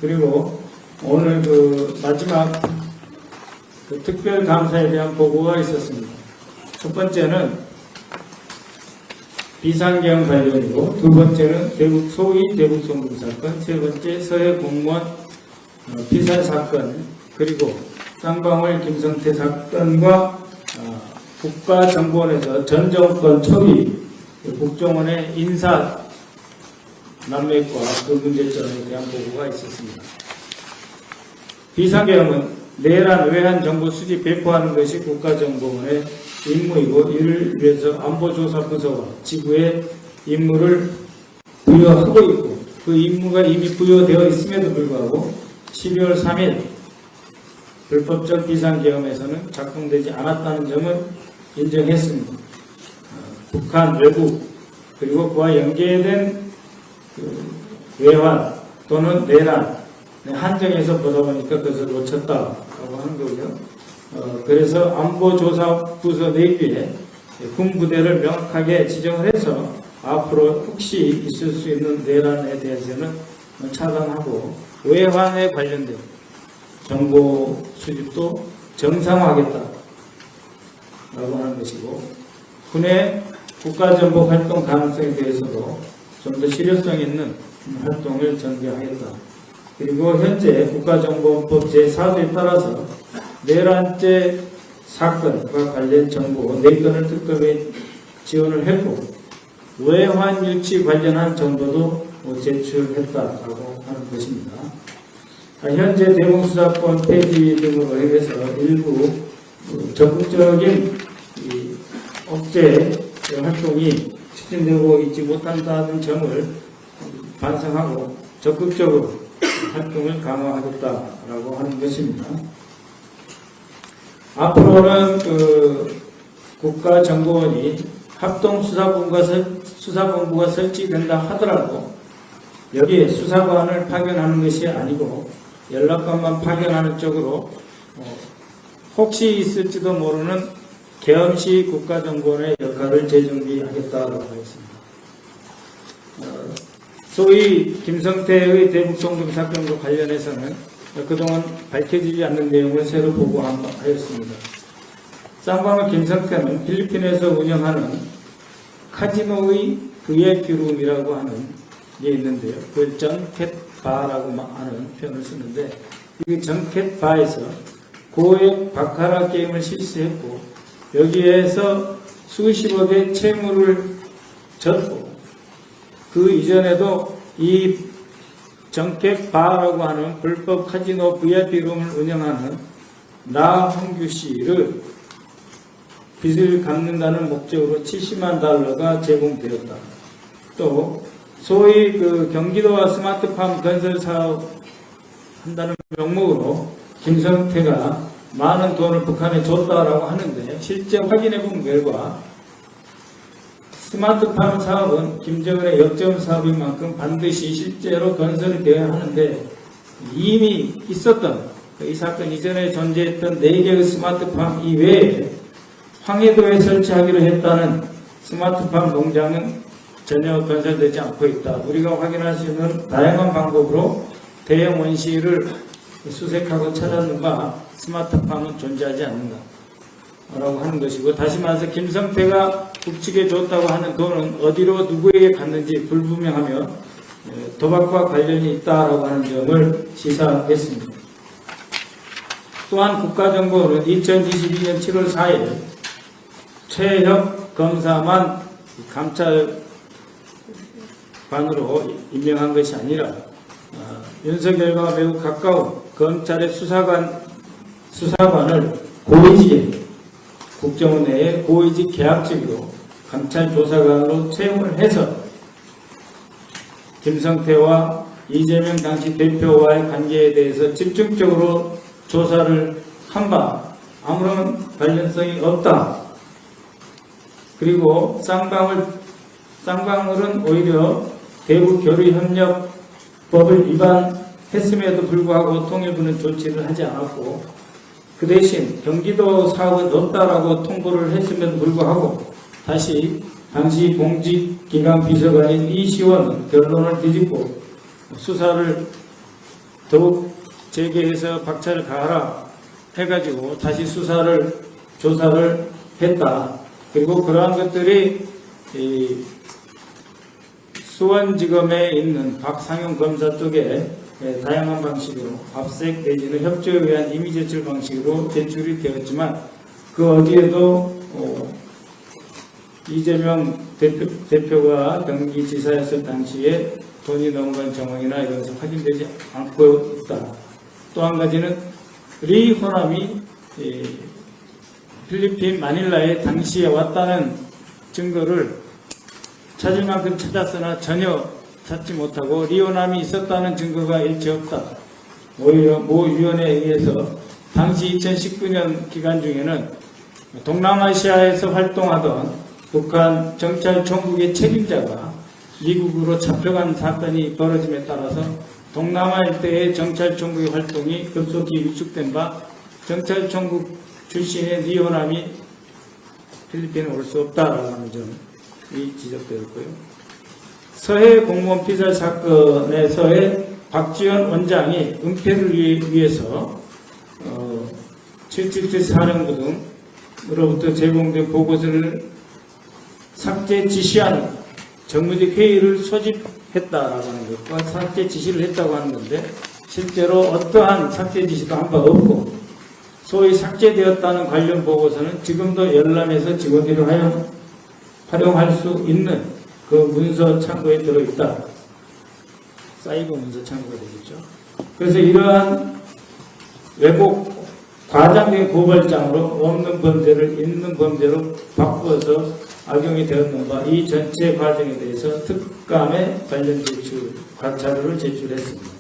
그리고 오늘 그 마지막 그 특별감사에 대한 보고가 있었습니다. 첫 번째는 비상계엄 관련이고, 두 번째는 소위 대북 송금 사건, 세 번째 서해 공무원 피살 사건, 그리고 쌍방울 김성태 사건과 국가정보원에서 전 정권 초기 국정원의 인사 난맥과 그 문제점에 대한 보고가 있었습니다. 비상계엄은 내란 외환 정보 수집 배포하는 것이 국가정보원의 임무이고, 이를 위해서 안보조사부서와 지부에 임무를 부여하고 있고, 그 임무가 이미 부여되어 있음에도 불구하고 12월 3일 불법적 비상계엄에서는 작동되지 않았다는 점을 인정했습니다. 북한, 외국, 그리고 그와 연계된 외환 또는 내란 한정에서 보다 보니까 그것을 놓쳤다라고 하는 거고요. 그래서 안보조사부서 내부에 군부대를 명확하게 지정을 해서 앞으로 혹시 있을 수 있는 내란에 대해서는 차단하고, 외환에 관련된 정보 수집도 정상화하겠다라고 하는 것이고, 군의 국가정보 활동 가능성에 대해서도 좀 더 실효성 있는 활동을 전개하겠다. 그리고 현재 국가정보법 제4조에 따라서 내란죄 사건과 관련 정보 4건을 특검에 지원을 했고, 외환 유치 관련한 정보도 제출했다라고 하는 것입니다. 현재 대북수사권 폐지 등으로 해서 일부 적극적인 억제 활동이 추진되고 있지 못한다는 점을 반성하고 적극적으로 활동을 강화하겠다라고 하는 것입니다. 앞으로는 국가정보원이 합동수사본부가 설치된다 하더라도 여기에 수사관을 파견하는 것이 아니고 연락관만 파견하는 쪽으로 혹시 있을지도 모르는 계엄시 국가정보원의 역할을 재정비하겠다고 하겠습니다. 소위 김성태의 대북송금 사건과 관련해서는 그동안 밝혀지지 않는 내용을 새로 보고하였습니다. 쌍방울 김성태는 필리핀에서 운영하는 카지노의 VIP룸이라고 하는 게 있는데요. 그걸 정캣바라고 하는 표현을 쓰는데, 이 정캣바에서 고액 바카라 게임을 실시했고, 여기에서 수십억의 채무를 졌고, 그 이전에도 이 정캣바라고 하는 불법 카지노 VIP룸을 운영하는 나홍규 씨를 빚을 갚는다는 목적으로 70만 달러가 제공되었다. 또 소위 경기도와 스마트팜 건설 사업 한다는 명목으로 김성태가 많은 돈을 북한에 줬다라고 하는데, 실제 확인해 본 결과 스마트팜 사업은 김정은의 역점 사업인 만큼 반드시 실제로 건설이 되어야 하는데, 이미 있었던 이 사건 이전에 존재했던 4개의 스마트팜 이외에 황해도에 설치하기로 했다는 스마트팜 농장은 전혀 건설되지 않고 있다. 우리가 확인할 수 있는 다양한 방법으로 대형 원시를 수색하고 찾았는 바 스마트팜은 존재하지 않는다 라고 하는 것이고, 다시 말해서 김성태가 국측에 줬다고 하는 돈은 어디로 누구에게 갔는지 불분명하며 도박과 관련이 있다라고 하는 점을 시사했습니다. 또한 국가정보원은 2022년 7월 4일 최혁 검사만 감찰관으로 임명한 것이 아니라 윤석열과 매우 가까운 검찰의 수사관을 고위직, 국정원 내에 고위직 계약직으로 감찰조사관으로 채용을 해서 김성태와 이재명 당시 대표와의 관계에 대해서 집중적으로 조사를 한 바 아무런 관련성이 없다. 그리고 쌍방울은 오히려 대북교류협력법을 위반했음에도 불구하고 통일부는 조치를 하지 않았고, 그 대신 경기도 사업은 없다라고 통보를 했음에도 불구하고 다시 당시 공직기관 비서관인 이시원은 결론을 뒤집고 수사를 더욱 재개해서 박차를 가하라 해가지고 다시 조사를 했다. 그리고 그러한 것들이 수원지검에 있는 박상용 검사 쪽에 다양한 방식으로 압색 내지는 협조에 의한 임의 제출 방식으로 제출이 되었지만 그 어디에도 이재명 대표가 경기지사였을 당시에 돈이 넘어간 정황이나 이런 것이 확인되지 않고 있다. 또 한 가지는 리 호남이 필리핀 마닐라에 당시에 왔다는 증거를 찾을 만큼 찾았으나 전혀 찾지 못하고 리 호남이 있었다는 증거가 일체 없다. 오히려 모 위원회에 의해서 당시 2019년 기간 중에는 동남아시아에서 활동하던 북한 정찰총국의 책임자가 미국으로 잡혀간 사건이 벌어짐에 따라서 동남아 일대의 정찰총국의 활동이 급속히 위축된 바 정찰총국 출신의 리 호남이 필리핀에 올 수 없다라는 점이 지적되었고요. 서해 공무원 피살 사건에서의 박지원 원장이 은폐를 위해서 777 사령부 등으로부터 제공된 보고서를 삭제 지시하는 정무직 회의를 소집했다라는 것과 삭제 지시를 했다고 하는 건데 실제로 어떠한 삭제 지시도 한 바 없고 소위 삭제되었다는 관련 보고서는 지금도 열람에서 직원들이 활용할 수 있는 그 문서 창고에 들어있다. 사이버 문서 창고가 되겠죠. 그래서 이러한 왜곡 과장된 고발장으로 없는 범죄를 있는 범죄로 바꾸어서 악용이 되었는 바 이 전체 과정에 대해서 특감에 관련 자료를 제출했습니다.